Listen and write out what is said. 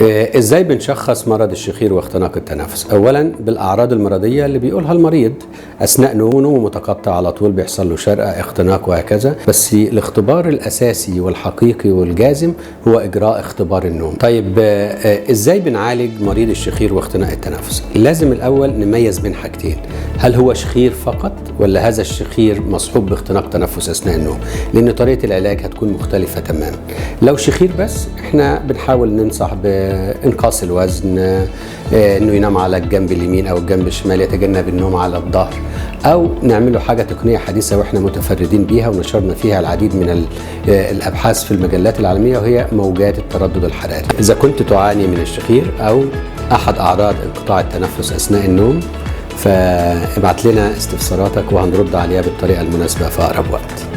ازاي بنشخص مرض الشخير واختناق التنفس؟ اولا بالاعراض المرضيه اللي بيقولها المريض اثناء نومه متقطع على طول، بيحصل له شرقه، اختناق وهكذا. بس الاختبار الاساسي والحقيقي والجازم هو اجراء اختبار النوم. طيب ازاي بنعالج مريض الشخير واختناق التنفس؟ لازم الاول نميز بين حاجتين، هل هو شخير فقط ولا هذا الشخير مصحوب باختناق تنفس اثناء النوم؟ لان طريقه العلاج هتكون مختلفه تماما. لو شخير بس احنا بنحاول ننصح بانقاص الوزن، انه ينام على الجنب اليمين او الجنب الشمال، يتجنب النوم على الظهر، او نعمل له حاجه تقنيه حديثه واحنا متفردين بيها ونشرنا فيها العديد من الابحاث في المجلات العالميه، وهي موجات التردد الحراري. اذا كنت تعاني من الشخير او احد اعراض انقطاع التنفس اثناء النوم فابعت لنا استفساراتك وهنرد عليها بالطريقه المناسبه في اقرب وقت.